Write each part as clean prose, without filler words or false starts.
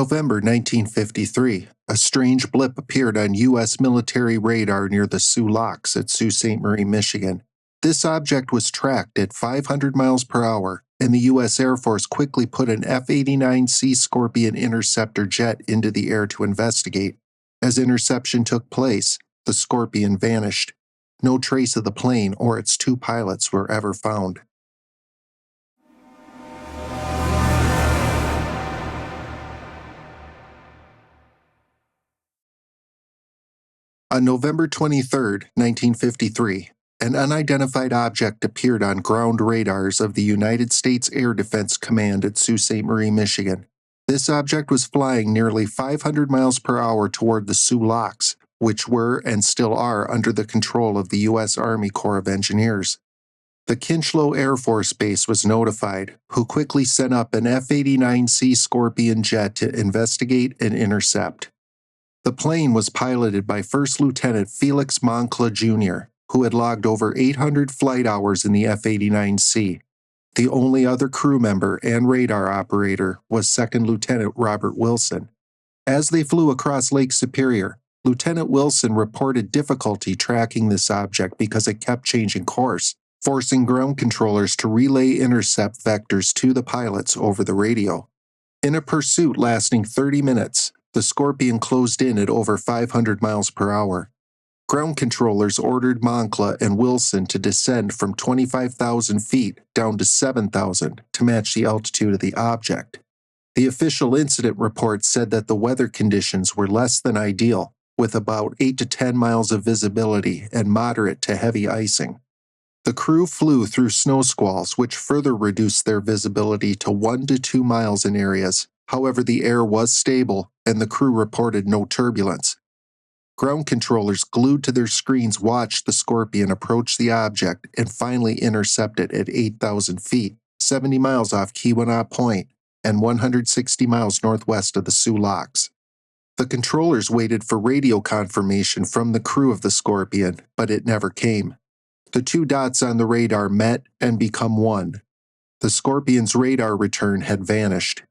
November 1953, a strange blip appeared on U.S. military radar near the Sioux Locks at Sault Ste. Marie, Michigan. This object was tracked at 500 miles per hour, and the U.S. Air Force quickly put an F-89C Scorpion interceptor jet into the air to investigate. As interception took place, the Scorpion vanished. No trace of the plane or its two pilots were ever found. On November 23, 1953, an unidentified object appeared on ground radars of the United States Air Defense Command at Sault Ste. Marie, Michigan. This object was flying nearly 500 miles per hour toward the Sioux Locks, which were and still are under the control of the U.S. Army Corps of Engineers. The Kincheloe Air Force Base was notified, who quickly sent up an F-89C Scorpion jet to investigate and intercept. The plane was piloted by First Lieutenant Felix Moncla Jr., who had logged over 800 flight hours in the F-89C. The only other crew member and radar operator was Second Lieutenant Robert Wilson. As they flew across Lake Superior, Lieutenant Wilson reported difficulty tracking this object because it kept changing course, forcing ground controllers to relay intercept vectors to the pilots over the radio. In a pursuit lasting 30 minutes, the Scorpion closed in at over 500 miles per hour. Ground controllers ordered Moncla and Wilson to descend from 25,000 feet down to 7,000 to match the altitude of the object. The official incident report said that the weather conditions were less than ideal, with about 8 to 10 miles of visibility and moderate to heavy icing. The crew flew through snow squalls, which further reduced their visibility to 1 to 2 miles in areas. However, the air was stable, and the crew reported no turbulence. Ground controllers glued to their screens watched the Scorpion approach the object and finally intercept it at 8,000 feet, 70 miles off Keweenaw Point, and 160 miles northwest of the Sioux Locks. The controllers waited for radio confirmation from the crew of the Scorpion, but it never came. The two dots on the radar met and become one. The Scorpion's radar return had vanished.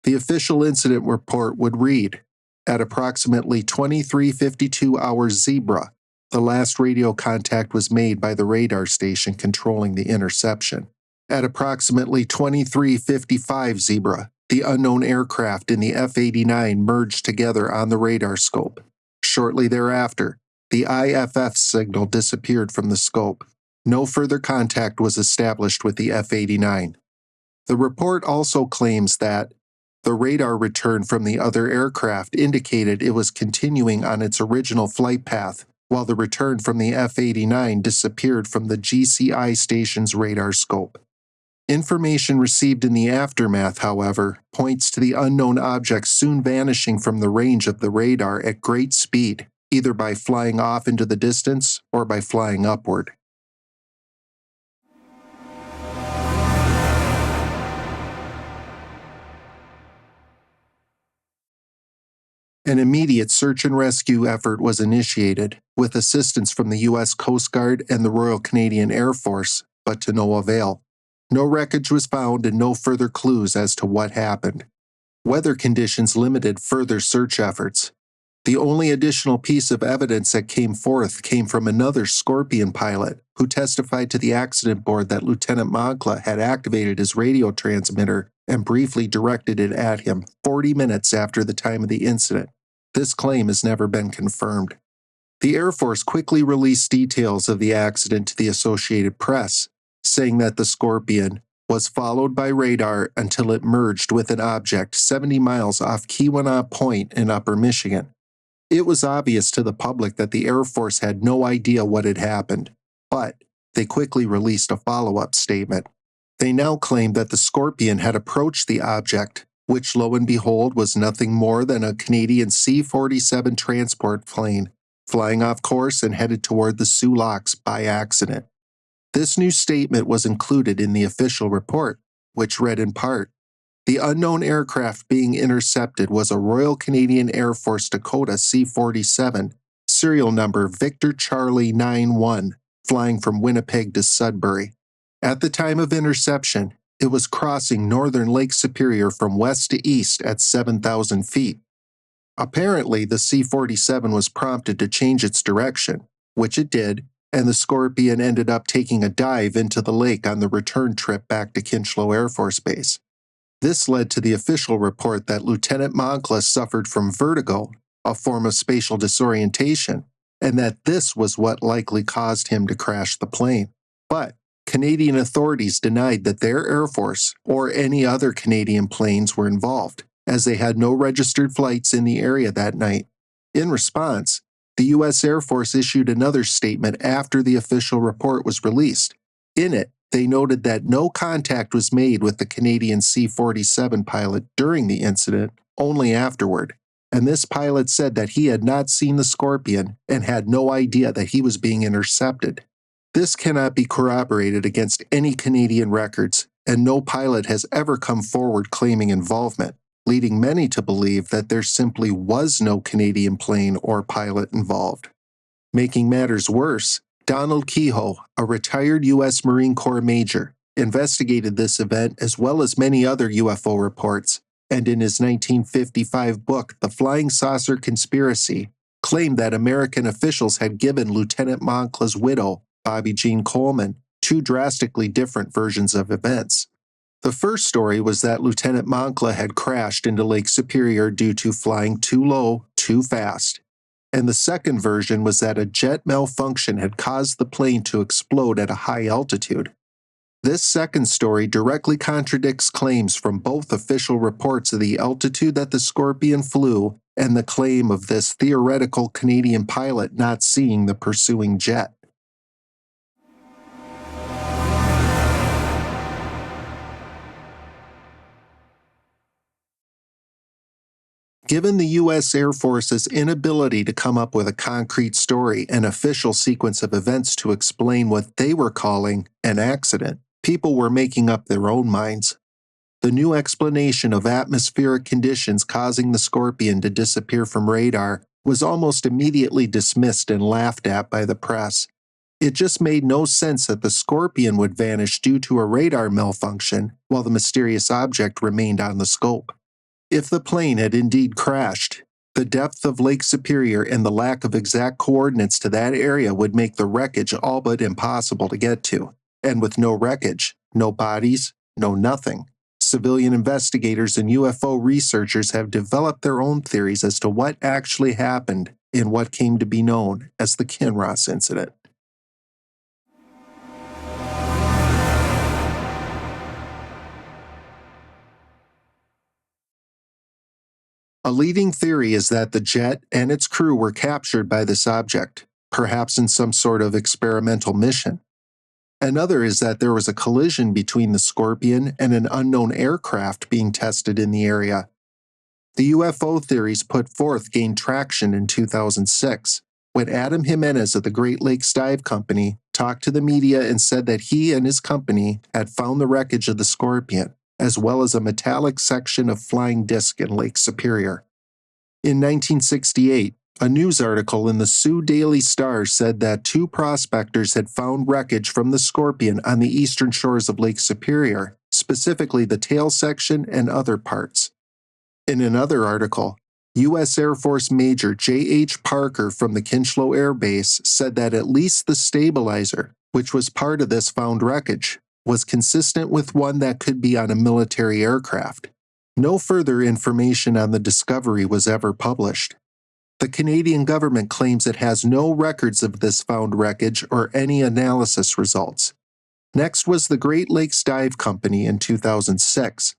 The official incident report would read, at approximately 23:52 hours Zebra, the last radio contact was made by the radar station controlling the interception. At approximately 23:55 Zebra, the unknown aircraft and the F-89 merged together on the radar scope. Shortly thereafter, the IFF signal disappeared from the scope. No further contact was established with the F-89. The report also claims that the radar return from the other aircraft indicated it was continuing on its original flight path, while the return from the F-89 disappeared from the GCI station's radar scope. Information received in the aftermath, however, points to the unknown object soon vanishing from the range of the radar at great speed, either by flying off into the distance or by flying upward. An immediate search and rescue effort was initiated, with assistance from the U.S. Coast Guard and the Royal Canadian Air Force, but to no avail. No wreckage was found and no further clues as to what happened. Weather conditions limited further search efforts. The only additional piece of evidence that came forth came from another Scorpion pilot, who testified to the accident board that Lieutenant Moncla had activated his radio transmitter and briefly directed it at him 40 minutes after the time of the incident. This claim has never been confirmed. The Air Force quickly released details of the accident to the Associated Press, saying that the Scorpion was followed by radar until it merged with an object 70 miles off Keweenaw Point in Upper Michigan. It was obvious to the public that the Air Force had no idea what had happened, but they quickly released a follow-up statement. They now claimed that the Scorpion had approached the object, which lo and behold was nothing more than a Canadian C-47 transport plane, flying off course and headed toward the Sioux Locks by accident. This new statement was included in the official report, which read in part, "The unknown aircraft being intercepted was a Royal Canadian Air Force Dakota C-47, serial number Victor Charlie 91, flying from Winnipeg to Sudbury. At the time of interception, it was crossing northern Lake Superior from west to east at 7,000 feet. Apparently, the C-47 was prompted to change its direction, which it did, and the Scorpion ended up taking a dive into the lake on the return trip back to Kincheloe Air Force Base. This led to the official report that Lieutenant Moncla suffered from vertigo, a form of spatial disorientation, and that this was what likely caused him to crash the plane. But Canadian authorities denied that their Air Force or any other Canadian planes were involved, as they had no registered flights in the area that night. In response, the U.S. Air Force issued another statement after the official report was released. In it, they noted that no contact was made with the Canadian C-47 pilot during the incident, only afterward, and this pilot said that he had not seen the Scorpion and had no idea that he was being intercepted. This cannot be corroborated against any Canadian records, and no pilot has ever come forward claiming involvement, leading many to believe that there simply was no Canadian plane or pilot involved. Making matters worse, Donald Kehoe, a retired U.S. Marine Corps major, investigated this event as well as many other UFO reports, and in his 1955 book, The Flying Saucer Conspiracy, claimed that American officials had given Lieutenant Moncla's widow, Bobby Jean Coleman, two drastically different versions of events. The first story was that Lieutenant Moncla had crashed into Lake Superior due to flying too low, too fast. And the second version was that a jet malfunction had caused the plane to explode at a high altitude. This second story directly contradicts claims from both official reports of the altitude that the Scorpion flew and the claim of this theoretical Canadian pilot not seeing the pursuing jet. Given the U.S. Air Force's inability to come up with a concrete story and official sequence of events to explain what they were calling an accident, people were making up their own minds. The new explanation of atmospheric conditions causing the Scorpion to disappear from radar was almost immediately dismissed and laughed at by the press. It just made no sense that the Scorpion would vanish due to a radar malfunction while the mysterious object remained on the scope. If the plane had indeed crashed, the depth of Lake Superior and the lack of exact coordinates to that area would make the wreckage all but impossible to get to. And with no wreckage, no bodies, no nothing, civilian investigators and UFO researchers have developed their own theories as to what actually happened in what came to be known as the Kinross Incident. A leading theory is that the jet and its crew were captured by this object, perhaps in some sort of experimental mission. Another is that there was a collision between the Scorpion and an unknown aircraft being tested in the area. The UFO theories put forth gained traction in 2006, when Adam Jimenez of the Great Lakes Dive Company talked to the media and said that he and his company had found the wreckage of the Scorpion, as well as a metallic section of flying disc in Lake Superior. In 1968, a news article in the Sioux Daily Star said that two prospectors had found wreckage from the Scorpion on the eastern shores of Lake Superior, specifically the tail section and other parts. In another article, U.S. Air Force Major J.H. Parker from the Kincheloe Air Base said that at least the stabilizer, which was part of this found wreckage, was consistent with one that could be on a military aircraft. No further information on the discovery was ever published. The Canadian government claims it has no records of this found wreckage or any analysis results. Next was the Great Lakes Dive Company in 2006.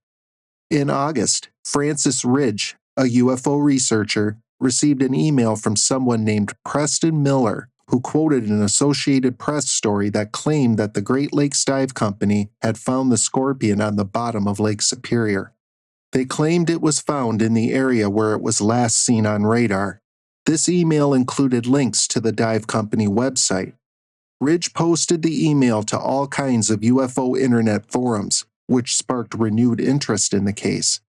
In August, Francis Ridge, a UFO researcher, received an email from someone named Preston Miller, who quoted an Associated Press story that claimed that the Great Lakes Dive Company had found the Scorpion on the bottom of Lake Superior. They claimed it was found in the area where it was last seen on radar. This email included links to the dive company website. Ridge posted the email to all kinds of UFO internet forums, which sparked renewed interest in the case.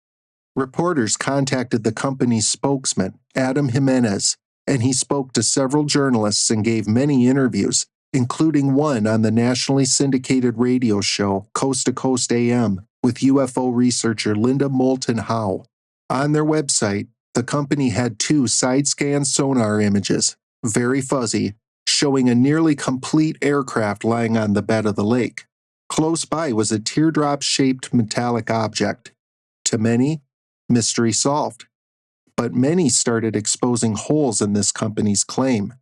Reporters contacted the company's spokesman, Adam Jimenez, and he spoke to several journalists and gave many interviews, including one on the nationally syndicated radio show Coast to Coast AM with UFO researcher Linda Moulton Howe. On their website, the company had 2 side-scan sonar images, very fuzzy, showing a nearly complete aircraft lying on the bed of the lake. Close by was a teardrop-shaped metallic object. To many, mystery solved. But many started exposing holes in this company's claim.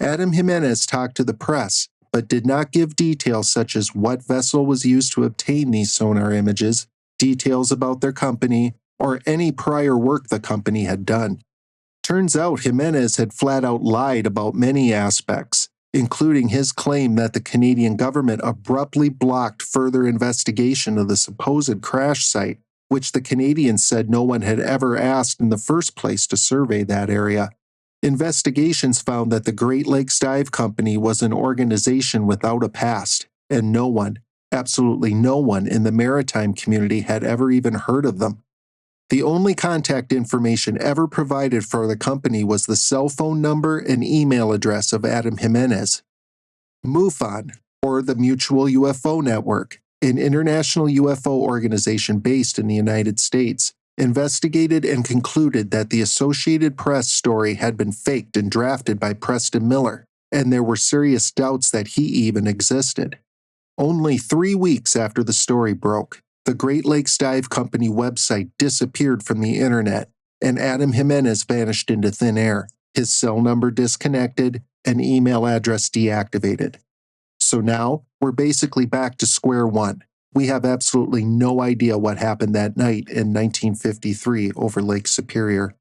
Adam Jimenez talked to the press, but did not give details such as what vessel was used to obtain these sonar images, details about their company, or any prior work the company had done. Turns out Jimenez had flat out lied about many aspects, including his claim that the Canadian government abruptly blocked further investigation of the supposed crash site, which the Canadians said no one had ever asked in the first place to survey that area. Investigations found that the Great Lakes Dive Company was an organization without a past, and no one, absolutely no one in the maritime community had ever even heard of them. The only contact information ever provided for the company was the cell phone number and email address of Adam Jimenez. MUFON, or the Mutual UFO Network, an international UFO organization based in the United States, investigated and concluded that the Associated Press story had been faked and drafted by Preston Miller, and there were serious doubts that he even existed. Only 3 weeks after the story broke, the Great Lakes Dive Company website disappeared from the internet, and Adam Jimenez vanished into thin air, his cell number disconnected, and email address deactivated. So now, we're basically back to square one. We have absolutely no idea what happened that night in 1953 over Lake Superior.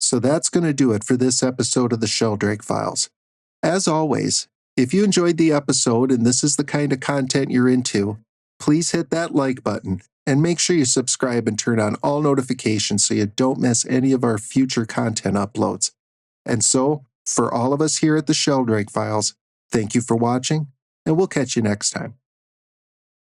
So that's going to do it for this episode of the Shelldrake Files. As always, if you enjoyed the episode and this is the kind of content you're into, please hit that like button and make sure you subscribe and turn on all notifications so you don't miss any of our future content uploads. And so, for all of us here at the Shelldrake Files, thank you for watching, and we'll catch you next time.